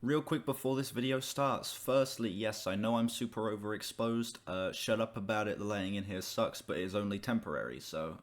Real quick before this video starts, firstly, yes, I know I'm super overexposed. Shut up about it, the lighting in here sucks, but it is only temporary, so,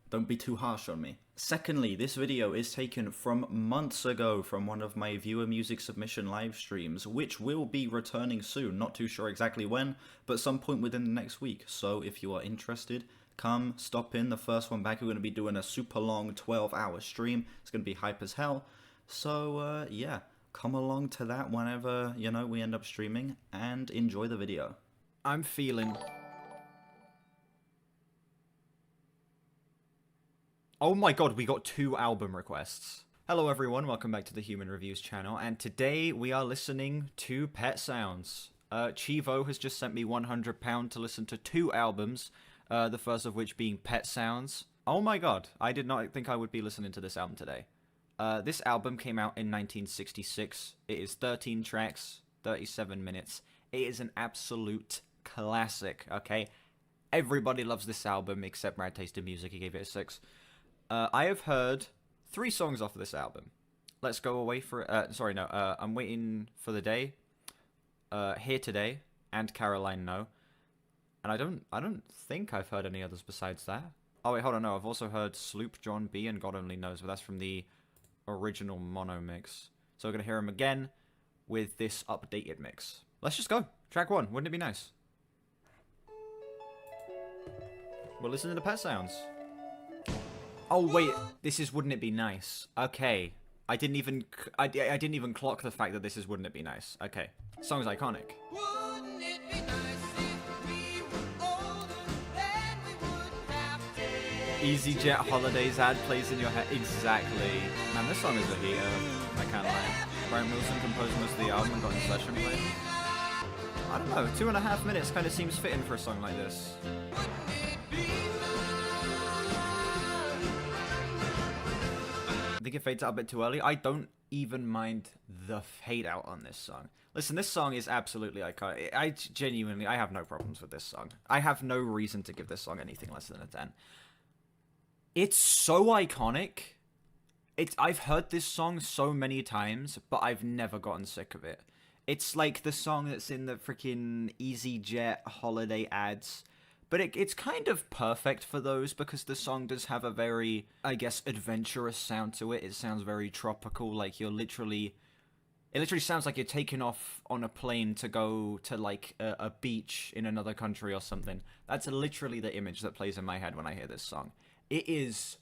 don't be too harsh on me. Secondly, this video is taken from months ago from one of my viewer music submission live streams, which will be returning soon, not too sure exactly when, but some point within the next week. So if you are interested, come, stop in. The first one back, we're going to be doing a super long 12-hour stream. It's going to be hype as hell. So, yeah, come along to that whenever, we end up streaming, and enjoy the video. I'm feeling... Oh my god, we got 2 album requests. Hello everyone, welcome back to the Human Reviews channel, and today we are listening to Pet Sounds. Chivo has just sent me £100 to listen to 2 albums, the first of which being Pet Sounds. Oh my god, I did not think I would be listening to this album today. This album came out in 1966. It is 13 tracks, 37 minutes. It is an absolute classic, okay? Everybody loves this album except Rad Taste in Music, he gave it a 6. I have heard 3 songs off of this album. Let's Go Away for... I'm Waiting for the Day, Here Today, and Caroline No. And I don't think I've heard any others besides that. Oh wait, hold on, no, I've also heard Sloop John B and God Only Knows, but that's from the original mono mix. So we're gonna hear him again with this updated mix. Let's just go. Track 1, wouldn't it be nice? We're listening to Pet Sounds. Oh wait, this is Wouldn't It Be Nice? Okay, I didn't even clock the fact that this is Wouldn't It Be Nice? Okay, song's iconic. Wouldn't it be nice if we were older, then we wouldn't have to... EasyJet Holidays ad plays in your head. Exactly. Man, this song is a heater. I can't lie. Brian Wilson composed most of the album and got in session played. I don't know, 2.5 minutes kind of seems fitting for a song like this. I think it fades out a bit too early. I don't even mind the fade out on this song. Listen, this song is absolutely iconic. I have no problems with this song. I have no reason to give this song anything less than a 10. It's so iconic. I've heard this song so many times, but I've never gotten sick of it. It's like the song that's in the freaking EasyJet holiday ads. But it's kind of perfect for those because the song does have a very, I guess, adventurous sound to it. It sounds very tropical, like you're literally... It literally sounds like you're taking off on a plane to go to, like, a beach in another country or something. That's literally the image that plays in my head when I hear this song. It is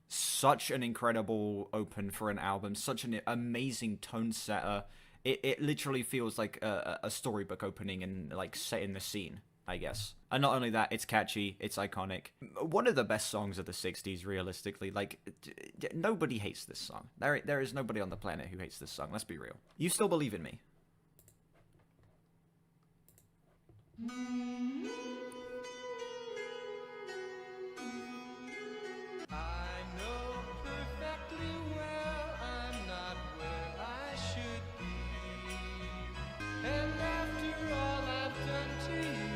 such an incredible open for an album, such an amazing tone setter. It literally feels like a storybook opening and, like, setting the scene, I guess. And not only that, it's catchy, it's iconic. One of the best songs of the 60s, realistically. Like, nobody hates this song. There is nobody on the planet who hates this song, let's be real. You Still Believe in Me. I know perfectly well I'm not where I should be. And after all I've done to you,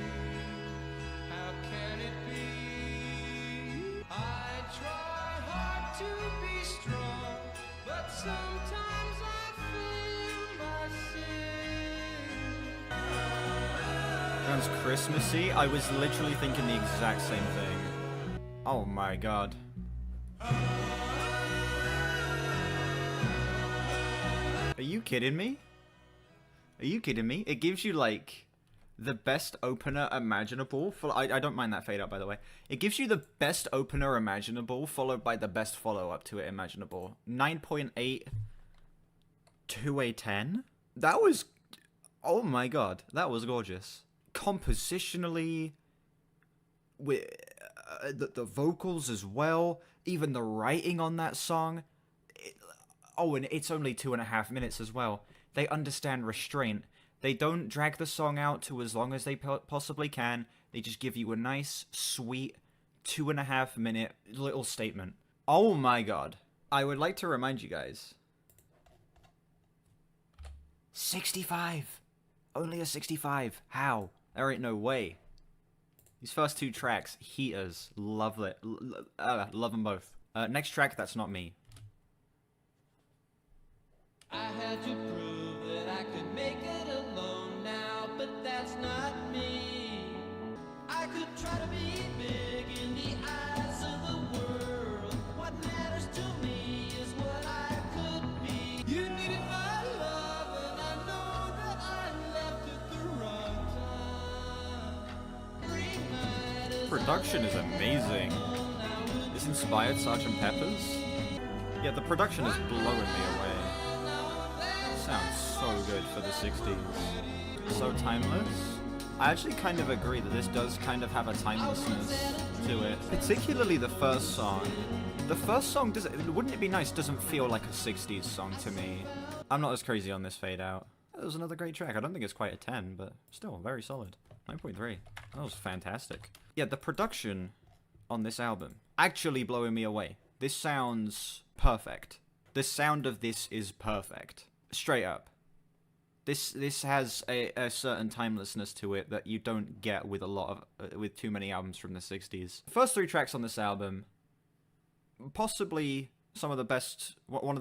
how can it be? I try hard to be strong, but sometimes I feel my sin. Sounds Christmassy. I was literally thinking the exact same thing. Oh my god. Are you kidding me? Are you kidding me? It gives you, like, the best opener imaginable. I don't mind that fade out, by the way. It gives you the best opener imaginable, followed by the best follow-up to it imaginable. 9.8 to a 10? That was... Oh my god. That was gorgeous. Compositionally, with the vocals as well, even the writing on that song. And it's only 2.5 minutes as well. They understand restraint. They don't drag the song out to as long as they possibly can. They just give you a nice, sweet, 2.5 minute little statement. Oh my god. I would like to remind you guys. 65! Only a 65. How? There ain't no way. These first 2 tracks, heaters. Love it. Love them both. Next track, That's Not Me. I had to prove production is amazing. This inspired Sgt. Pepper's. Yeah, the production is blowing me away. Sounds so good for the 60s. So timeless. I actually kind of agree that this does kind of have a timelessness to it. Particularly the first song. The first song, wouldn't it be nice, doesn't feel like a 60s song to me. I'm not as crazy on this fade out. That was another great track. I don't think it's quite a 10, but still, very solid. 9.3. That was fantastic. Yeah, the production on this album, actually blowing me away. This sounds perfect. The sound of this is perfect. Straight up. This has a certain timelessness to it that you don't get with a lot of with too many albums from the 60s. The first 3 tracks on this album, possibly one of the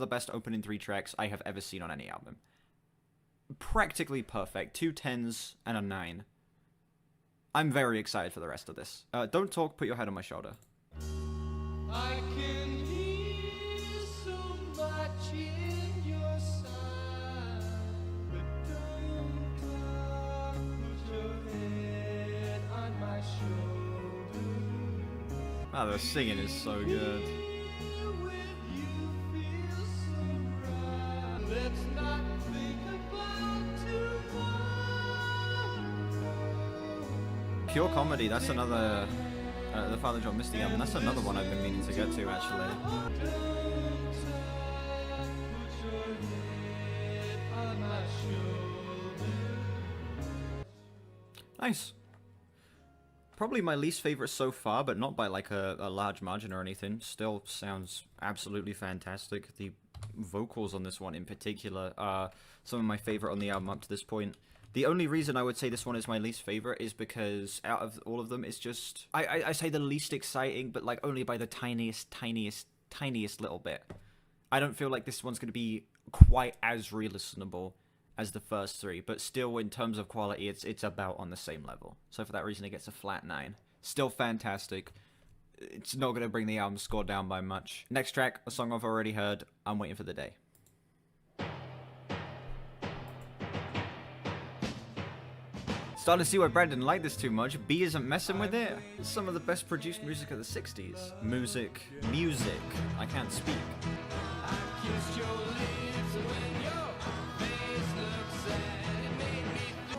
best opening 3 tracks I have ever seen on any album. Practically perfect. 2 10s and a 9. I'm very excited for the rest of this. Don't talk, put your head on my shoulder. I can hear so much in your sigh, but don't talk, put your head on my shoulder. Wow, the singing is so good. When you feel so right, let's not think about tomorrow. Pure Comedy, that's another... the Father John Misty album, that's another one I've been meaning to get to, actually. Nice. Probably my least favorite so far, but not by like a large margin or anything. Still sounds absolutely fantastic. The vocals on this one in particular are some of my favorite on the album up to this point. The only reason I would say this one is my least favorite is because out of all of them, it's just... I say the least exciting, but like only by the tiniest little bit. I don't feel like this one's going to be quite as re-listenable as the first 3, but still in terms of quality, it's about on the same level. So for that reason, it gets a flat 9. Still fantastic. It's not going to bring the album score down by much. Next track, a song I've already heard. I'm waiting for the day. Starting to see why Brandon liked this too much. B isn't messing with it. It's some of the best produced music of the 60s. Music. I can't speak.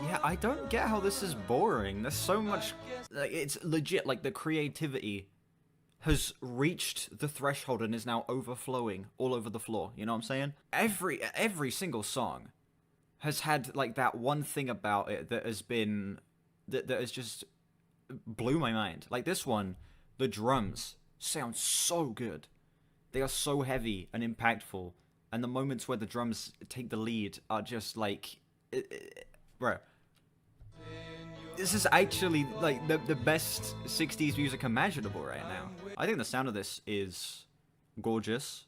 Yeah, I don't get how this is boring. There's so much... Like, it's legit, like, the creativity has reached the threshold and is now overflowing all over the floor. You know what I'm saying? Every single song has had like that one thing about it that has been that has just blew my mind. Like this one, the drums sound so good. They are so heavy and impactful, and the moments where the drums take the lead are just like, bro. This is actually like the best 60s music imaginable right now. I think the sound of this is gorgeous,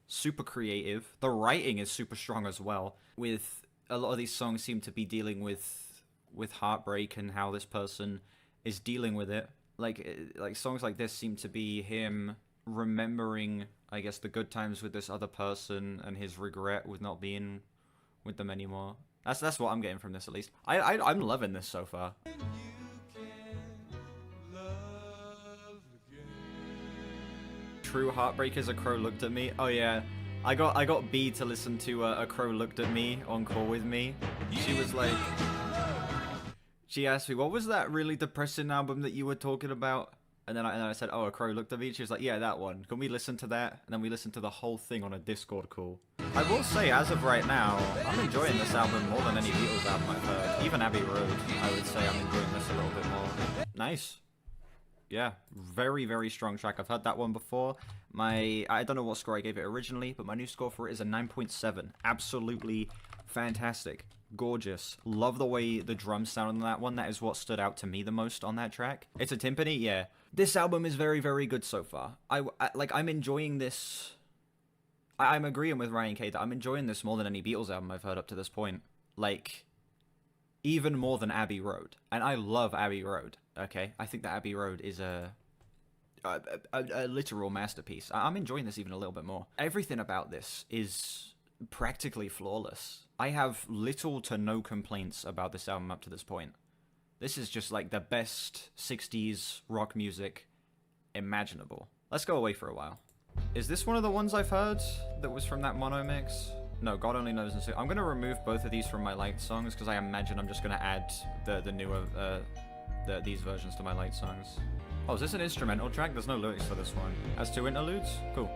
super creative. The writing is super strong as well. With a lot of these songs seem to be dealing with heartbreak and how this person is dealing with it. Like songs like this seem to be him remembering, I guess, the good times with this other person and his regret with not being with them anymore. That's what I'm getting from this, at least. I'm loving this so far. True heartbreak is A Crow Looked at Me. Oh yeah, I got B to listen to A Crow Looked at Me on call with me. She was like, she asked me, what was that really depressing album that you were talking about? And then I said, oh, A Crow Looked at Me. She was like, yeah, that one. Can we listen to that? And then we listened to the whole thing on a Discord call. I will say, as of right now, I'm enjoying this album more than any Beatles album I've heard. Even Abbey Road, I would say I'm enjoying this a little bit more. Nice. Yeah, very, very strong track. I've heard that one before. I don't know what score I gave it originally, but my new score for it is a 9.7. Absolutely fantastic. Gorgeous. Love the way the drums sound on that one. That is what stood out to me the most on that track. It's a timpani, yeah. This album is very, very good so far. I'm enjoying this. I'm agreeing with Ryan K that I'm enjoying this more than any Beatles album I've heard up to this point. Like, even more than Abbey Road. And I love Abbey Road, okay? I think that Abbey Road is a literal masterpiece. I'm enjoying this even a little bit more. Everything about this is practically flawless. I have little to no complaints about this album up to this point. This is just like the best 60s rock music imaginable. Let's go away for a while. Is this one of the ones I've heard that was from that mono mix? No, God Only Knows. I'm going to remove both of these from my light songs because I imagine I'm just going to add the newer, these versions to my light songs. Oh, is this an instrumental track? There's no lyrics for this one. Has 2 interludes? Cool.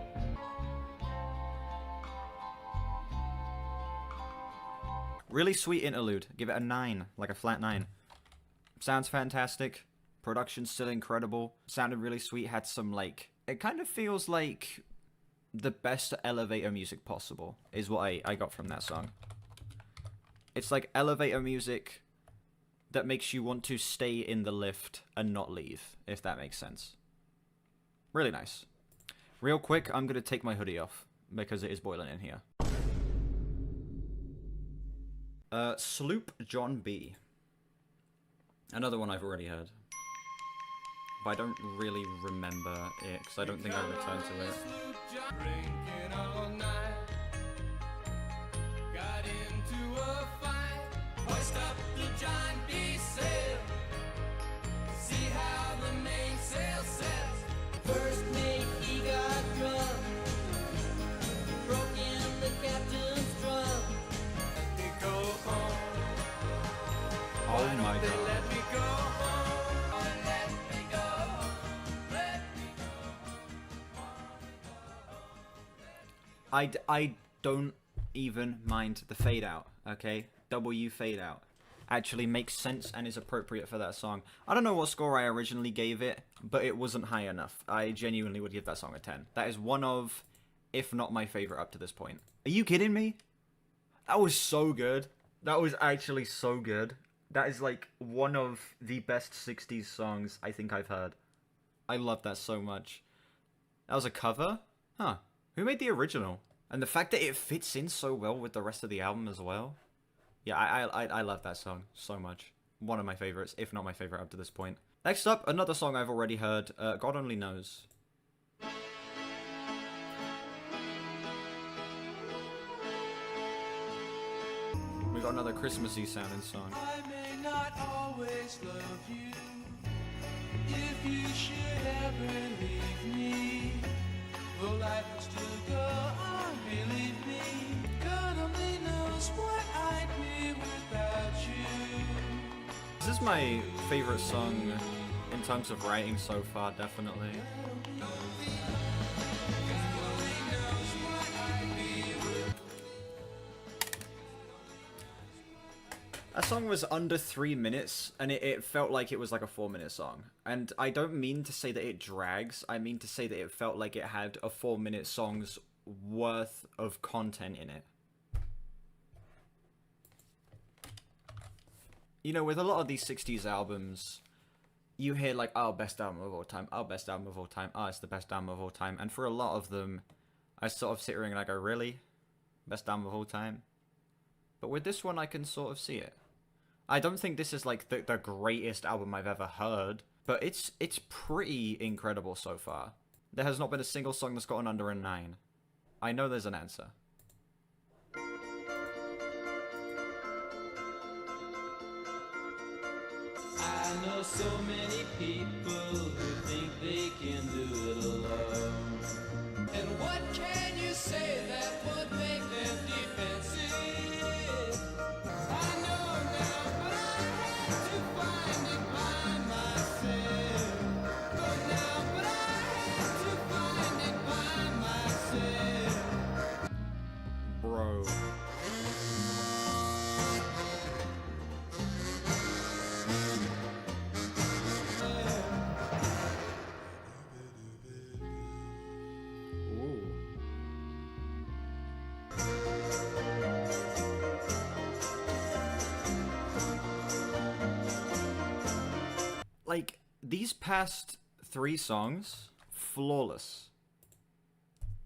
Really sweet interlude. Give it a 9, like a flat 9. Sounds fantastic. Production's still incredible. Sounded really sweet. Had some, like... It kind of feels like the best elevator music possible, is what I got from that song. It's like elevator music that makes you want to stay in the lift and not leave, if that makes sense. Really nice. Real quick, I'm going to take my hoodie off, because it is boiling in here. Sloop John B. Another one I've already heard. But I don't really remember it, because I don't think I returned to it. Drinking all night, got into a fight. Hoist up the John B sail, see how the mainsail sets. First mate he got drunk, broke in the captain's drum. Let me go home. Oh my god. Let me go home. Let me go home. Let me go home. I don't even mind the fade out, okay? W fade out. Actually makes sense and is appropriate for that song. I don't know what score I originally gave it, but it wasn't high enough. I genuinely would give that song a 10. That is one of, if not my favorite up to this point. Are you kidding me? That was so good. That was actually so good. That is like one of the best 60s songs I think I've heard. I love that so much. That was a cover? Huh. Who made the original? And the fact that it fits in so well with the rest of the album as well. Yeah, I love that song so much. One of my favorites, if not my favorite up to this point. Next up, another song I've already heard, God Only Knows. We got another Christmassy sounding song. I may not always love you. If you should ever leave me, though life will still go on, believe me. God only knows what I'd be without you. This is my favorite song in terms of writing so far, definitely. That song was under 3 minutes, and it felt like it was like a 4-minute song. And I don't mean to say that it drags, I mean to say that it felt like it had a 4-minute song's worth of content in it. You know, with a lot of these 60s albums, you hear like, oh, best album of all time, oh, best album of all time, oh, it's the best album of all time. And for a lot of them, I sort of sit here and I go, really? Best album of all time? But with this one, I can sort of see it. I don't think this is like the greatest album I've ever heard, but it's pretty incredible so far. There has not been a single song that's gotten under a 9. I know there's an answer. I know so many people who think they can do it alone. And what can you say that would make them defensive? I know now, but I had to find it by myself. Know now, but I had to find it by myself. Bro. Ooh. Like, these past 3 songs, flawless.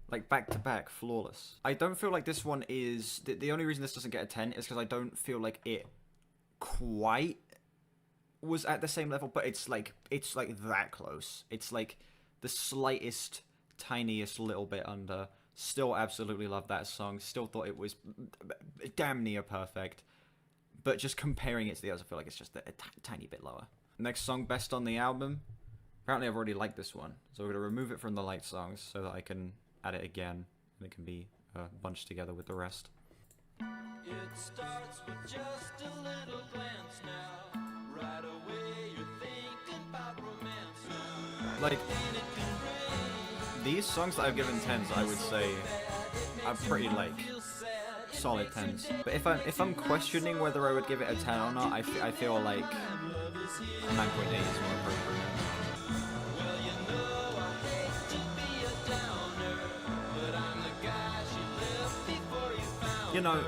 Like, back to back, flawless. I don't feel like this one is... The only reason this doesn't get a 10 is because I don't feel like it quite was at the same level, but it's like that close. It's like the slightest, tiniest little bit under. Still absolutely love that song. Still thought it was damn near perfect. but just comparing it to the others, I feel like it's just a tiny bit lower. Next song, best on the album. Apparently I've already liked this one, so we're going to remove it from the light songs so that I can add it again, and it can be bunched together with the rest. It starts with just a little glance now. Right away you're thinking about romance now. Like, these songs that I've given 10s, I would say, are pretty, like, solid 10s. But if I'm questioning whether I would give it a 10 or not, I feel like a 9.8 is more appropriate. Well, you know I hate to be a downer, but I'm the guy she left before you found You know,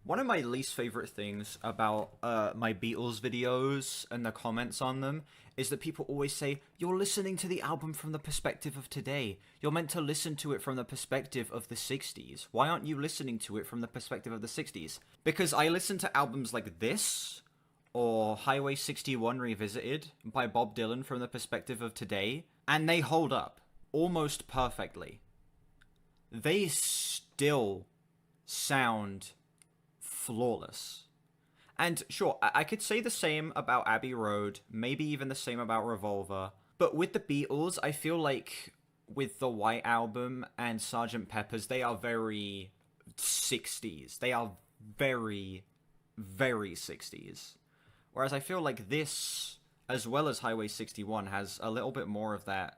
one of my least favorite things about my Beatles videos and the comments on them is that people always say, you're listening to the album from the perspective of today. You're meant to listen to it from the perspective of the 60s. Why aren't you listening to it from the perspective of the 60s? Because I listen to albums like this, or Highway 61 Revisited by Bob Dylan from the perspective of today, and they hold up almost perfectly. They still sound flawless. And sure, I could say the same about Abbey Road, maybe even the same about Revolver, but with the Beatles, I feel like with the White Album and Sgt. Pepper's, they are very 60s. They are very, very 60s. Whereas I feel like this, as well as Highway 61, has a little bit more of that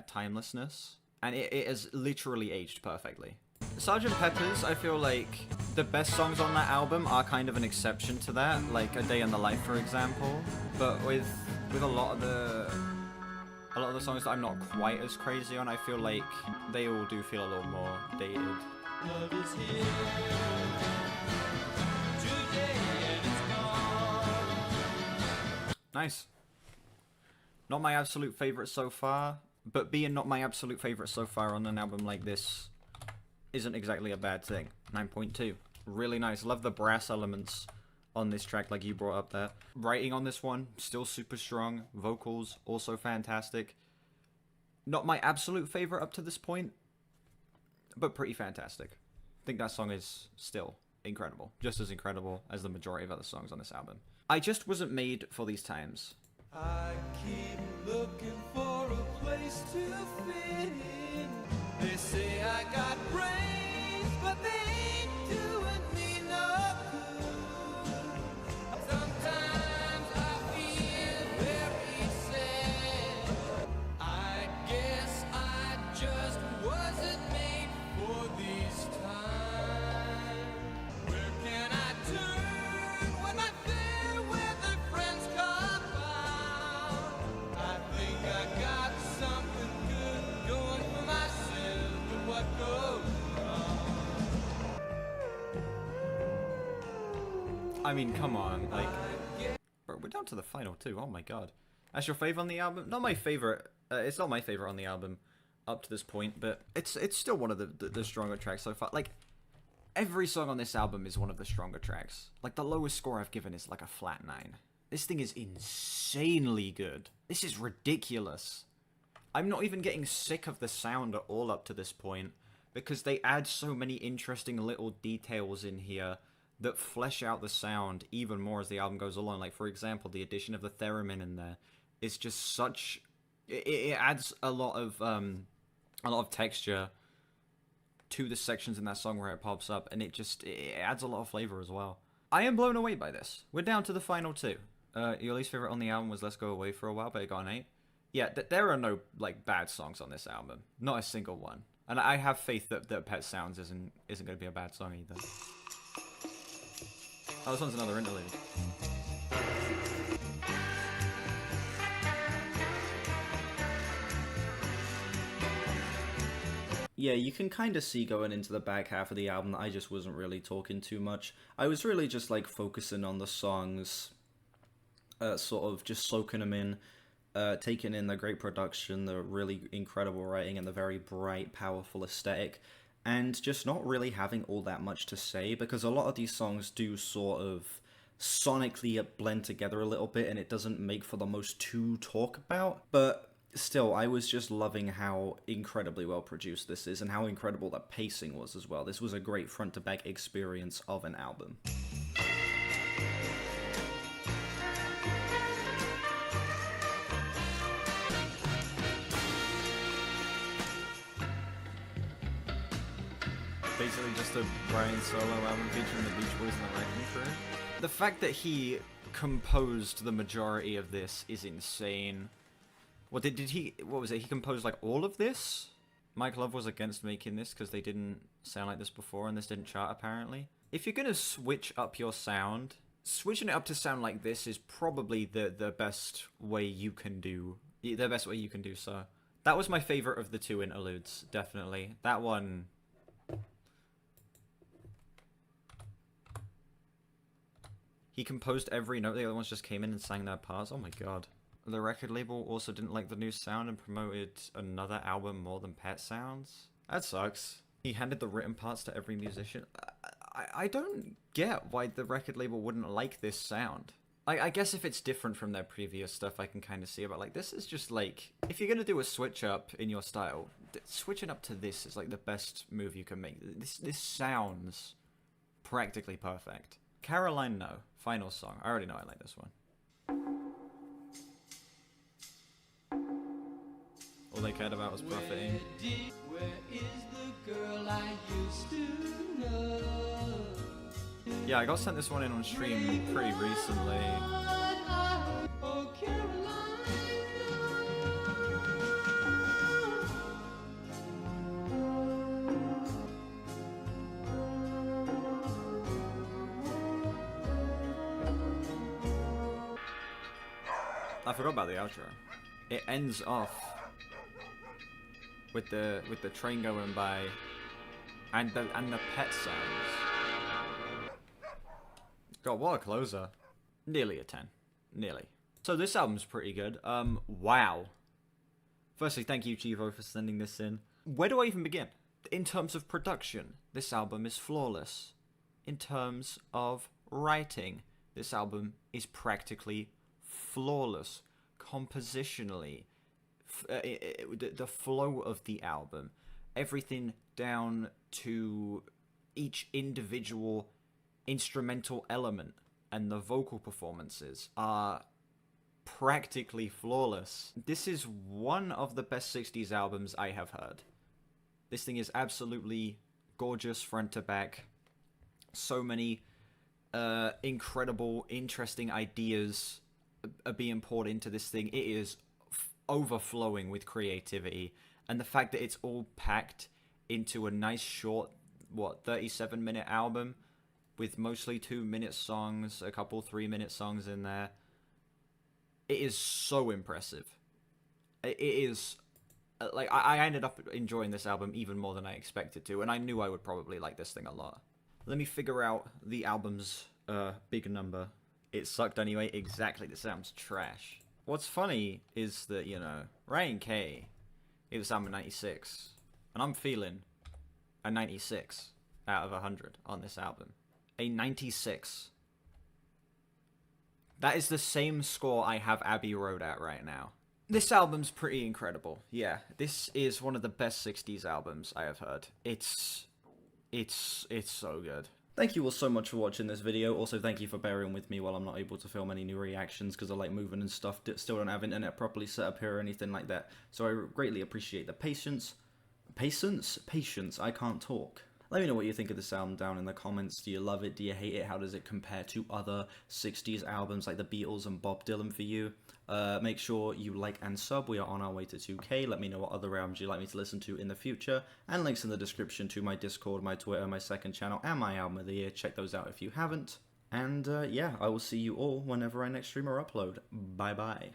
timelessness, and it has literally aged perfectly. Sgt. Pepper's, I feel like the best songs on that album are kind of an exception to that, like A Day in the Life, for example. But with a lot of the songs that I'm not quite as crazy on, I feel like they all do feel a little more dated. love is here today and it's gone. Nice. Not my absolute favorite so far, but being not my absolute favorite so far on an album like this isn't exactly a bad thing. 9.2. Really nice. Love the brass elements on this track, like you brought up there. Writing on this one, still super strong. Vocals, also fantastic. Not my absolute favorite up to this point, but pretty fantastic. I think that song is still incredible. Just as incredible as the majority of other songs on this album. I just wasn't made for these times. I keep looking for a place to fit in. They say I got brains, but they ain't doing me no good. Sometimes I feel very sad. I guess I just wasn't made for these times. Where can I turn when my fair weather friends come by? I think I got something good going for myself, but what goes wrong? I mean, come on, like, bro, we're down to the final two. Oh my god, that's your favorite on the album? Not my favorite. It's not my favorite on the album up to this point, but it's still one of the stronger tracks so far. Like, every song on this album is one of the stronger tracks. Like, the lowest score I've given is like a flat 9. This thing is insanely good. This is ridiculous. I'm not even getting sick of the sound at all up to this point, because they add so many interesting little details in here that flesh out the sound even more as the album goes along. Like, for example, the addition of the theremin in there is just such... It adds a lot of texture to the sections in that song where it pops up, and it adds a lot of flavor as well. I am blown away by this. We're down to the final two. Your least favorite on the album was Let's Go Away for a While, but it got an 8. Yeah, there are no, like, bad songs on this album. Not a single one. And I have faith that Pet Sounds isn't going to be a bad song either. Oh, this one's another interlude. Yeah, you can kind of see going into the back half of the album that I just wasn't really talking too much. I was really just, like, focusing on the songs, sort of just soaking them in, taking in the great production, the really incredible writing, and the very bright, powerful aesthetic, and just not really having all that much to say, because a lot of these songs do sort of sonically blend together a little bit, and it doesn't make for the most to talk about, but still, I was just loving how incredibly well produced this is, and how incredible the pacing was as well. This was a great front-to-back experience of an album. basically just a Brian solo album featuring the Beach Boys and the Wrecking Crew. The fact that he composed the majority of this is insane. What was it? He composed like all of this? Mike Love was against making this because they didn't sound like this before and this didn't chart apparently. If you're gonna switch up your sound, switching it up to sound like this is probably the best way you can do. The best way you can do so. That was my favorite of the two interludes, definitely. That one. He composed every note. The other ones just came in and sang their parts. Oh my god. The record label also didn't like the new sound and promoted another album more than Pet Sounds. That sucks. He handed the written parts to every musician. I don't get why the record label wouldn't like this sound. I guess if it's different from their previous stuff, I can kind of see it, but like this is just like, if you're gonna do a switch up in your style, switching up to this is like the best move you can make. This sounds practically perfect. Caroline, no. Final song. I already know I like this one. All they cared about was profiting. Where is the girl I used to know? Yeah, I got sent this one in on stream pretty recently. Oh, Caroline. I forgot about the outro. It ends off with the train going by and the pet sounds. God, what a closer. Nearly a 10. Nearly. So this album's pretty good. Wow. Firstly, thank you, Chivo, for sending this in. Where do I even begin? In terms of production, this album is flawless. In terms of writing, this album is practically flawless. Compositionally, the flow of the album, everything down to each individual instrumental element and the vocal performances are practically flawless. This is one of the best 60s albums I have heard. This thing is absolutely gorgeous front to back. So many incredible, interesting ideas are being poured into this thing. It is overflowing with creativity, and the fact that it's all packed into a nice short 37-minute album with mostly 2-minute songs, a couple 3-minute songs in there, it is so impressive. It is like, I ended up enjoying this album even more than I expected to, and I knew I would probably like this thing a lot. Let me figure out the album's big number. It sucked anyway. Exactly, this sounds trash. What's funny is that, you know, Ryan K gave this album 96, and I'm feeling a 96 out of 100 on this album. A 96. That is the same score I have Abbey Road at right now. This album's pretty incredible. Yeah, this is one of the best 60s albums I have heard. It's so good. Thank you all so much for watching this video. Also, thank you for bearing with me while I'm not able to film any new reactions because I like moving and stuff. Still don't have internet properly set up here or anything like that. So I greatly appreciate the patience. Patience, I can't talk. Let me know what you think of this album down in the comments. Do you love it? Do you hate it? How does it compare to other 60s albums like the Beatles and Bob Dylan for you? Make sure you like and sub. We are on our way to 2K. Let me know what other albums you'd like me to listen to in the future. And links in the description to my Discord, my Twitter, my second channel, and my album of the year. Check those out if you haven't. And yeah, I will see you all whenever I next stream or upload. Bye bye.